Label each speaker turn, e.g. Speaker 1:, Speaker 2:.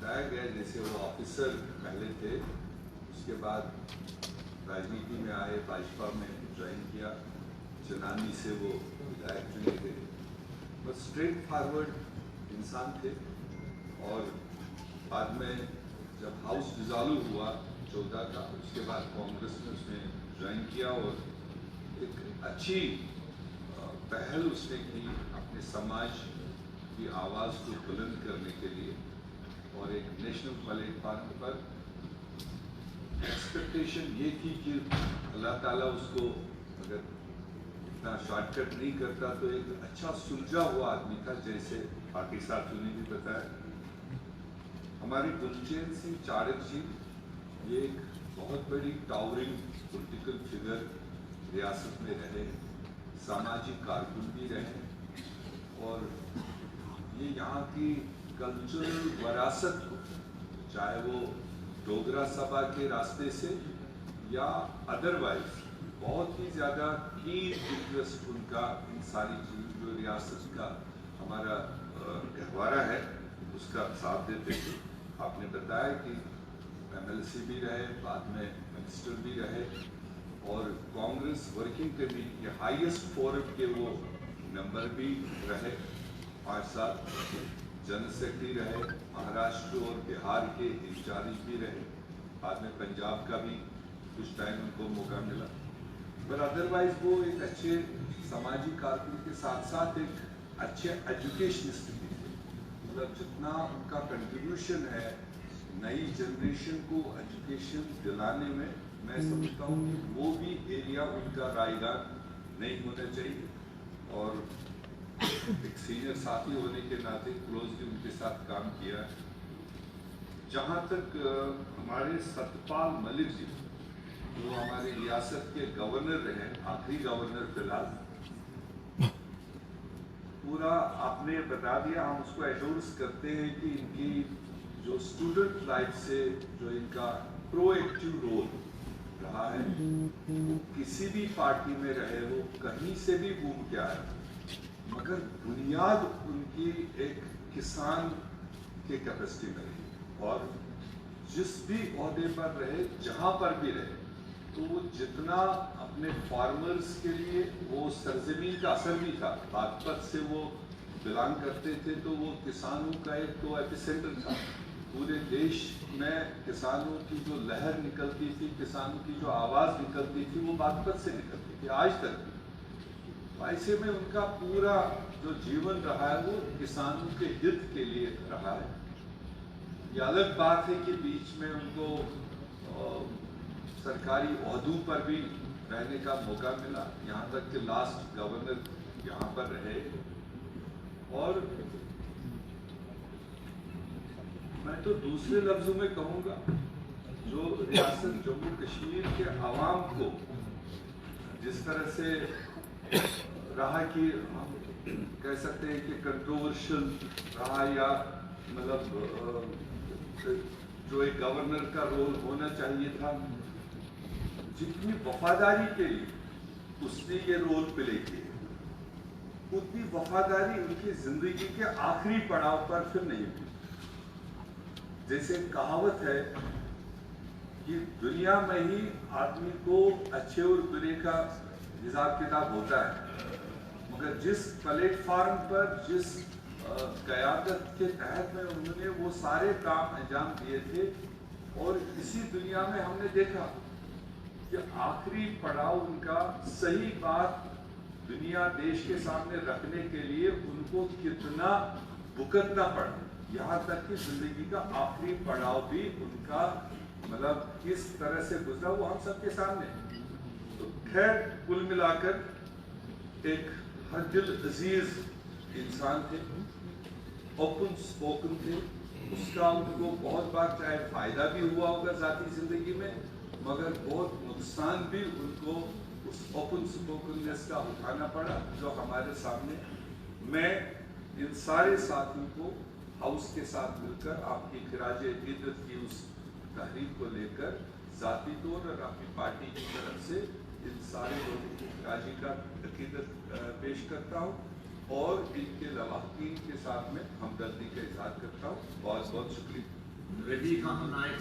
Speaker 1: बताया गया जैसे वो ऑफिसर पहले थे, उसके बाद राजनीति में आए, भाजपा में ज्वाइन किया, चनानी से वो विधायक चुने गए, बस स्ट्रेट फॉरवर्ड इंसान थे। और बाद में जब हाउस डिसॉल्व हुआ 14 का, उसके बाद कांग्रेस ने उसमें ज्वाइन किया और एक अच्छी पहल उसने की अपने समाज की आवाज़ को बुलंद करने के लिए। और एक नेशनल प्लेटफॉर्म पर एक्सपेक्टेशन ये थी कि अल्लाह ताला उसको अगर इतना शॉर्टकट नहीं करता तो एक अच्छा सुलझा हुआ आदमी था, जैसे बाकी साथियों ने भी बताया। हमारे गुलचैन सिंह चाड़क जी ये एक बहुत बड़ी टावरिंग पॉलिटिकल फिगर रियासत में रहे, सामाजिक कारकुन भी रहे और ये यहाँ की कल्चरल विरासत को, चाहे वो डोगरा सभा के रास्ते से या अदरवाइज, बहुत ही ज़्यादा कीन इंटरेस्ट उनका इन सारी चीज़ जो रियासत का हमारा गहवारा है उसका साथ देते थे। आपने बताया कि MLC भी रहे, बाद में मिनिस्टर भी रहे और कांग्रेस वर्किंग कमेटी के हाईएस्ट फोरम के वो मेंबर भी रहे 5 साल, जनरल सेक्रेटरी रहे, महाराष्ट्र और बिहार के इंचार्ज भी रहे, बाद में पंजाब का भी कुछ टाइम उनको मौका मिला। पर अदरवाइज वो एक अच्छे सामाजिक कारकुन के साथ साथ एक अच्छे एजुकेशनिस्ट भी थे। मतलब जितना उनका कंट्रीब्यूशन है नई जनरेशन को एजुकेशन दिलाने में, मैं समझता हूँ कि वो भी एरिया उनका रायगान नहीं होना चाहिए। और एक सीनियर साथी होने के नाते क्लोजली उनके साथ काम किया। जहाँ तक हमारे सतपाल मलिक जी, जो हमारे रियासत के गवर्नर रहे, आखिरी गवर्नर फिलहाल, पूरा आपने बता दिया। हम उसको एश्योर्स करते हैं कि इनकी जो स्टूडेंट लाइफ से जो इनका प्रोएक्टिव रोल रहा है, वो किसी भी पार्टी में रहे, वो कहीं से भी घूम के आए, मगर बुनियाद उनकी एक किसान के कैपेसिटी में रही। और जिस भी ओहदे पर रहे, जहाँ पर भी रहे, तो वो जितना अपने फार्मर्स के लिए, वो सरजमीन का असर भी था, बागपत से वो बिलोंग करते थे, तो वो किसानों का एक तो एपिसेंटर था। पूरे देश में किसानों की जो लहर निकलती थी, किसानों की जो आवाज़ निकलती थी, वो बागपत से निकलती थी आज तक भी। ऐसे में उनका पूरा जो जीवन रहा है वो किसानों के हित के लिए रहा है। ये अलग बात है कि बीच में उनको सरकारी ओहदों पर भी रहने का मौका मिला, यहाँ तक कि लास्ट गवर्नर यहाँ पर रहे। और मैं तो दूसरे लफ्जों में कहूँगा, जो रियासत जम्मू कश्मीर के आवाम को जिस तरह से रहा कि हम कह सकते हैं कि कंट्रोवर्शियल रहा, या मतलब जो एक गवर्नर का रोल होना चाहिए था, जितनी वफादारी के लिए उसने ये रोल प्ले किया, उतनी वफादारी उनकी जिंदगी के आखिरी पड़ाव पर फिर नहीं हुई। जैसे कहावत है कि दुनिया में ही आदमी को अच्छे और बुरे का हिसाब किताब होता है, मगर जिस प्लेटफॉर्म पर, जिस क़यादत के तहत में उन्होंने वो सारे काम अंजाम दिए थे, और इसी दुनिया में हमने देखा कि आखिरी पड़ाव उनका सही बात दुनिया देश के सामने रखने के लिए उनको कितना भुगतना पड़ा, यहाँ तक कि जिंदगी का आखिरी पड़ाव भी उनका मतलब किस तरह से गुजरा वो हम सबके सामने। तो खैर कुल मिलाकर एक हर दिल अजीज इंसान थे, ओपन स्पोकन थे। उसका उनको बहुत बार चाहे फायदा भी हुआ होगा ज़ाती जिंदगी में, मगर बहुत नुकसान भी उनको उस ओपन स्पोकननेस का उठाना पड़ा, जो हमारे सामने। मैं इन सारे साथियों को हाउस के साथ मिलकर आपकी खिराज अकीदत की उस तहरीक को लेकर ज़ाती तौर और अपनी पार्टी की तरफ से इन सारे लोगों की खिराजी का अकीदत पेश करता हूँ और इनके लवाहकीन के साथ में हमदर्दी का इजहार करता हूँ। बहुत बहुत शुक्रिया।
Speaker 2: رفیق احمد نائک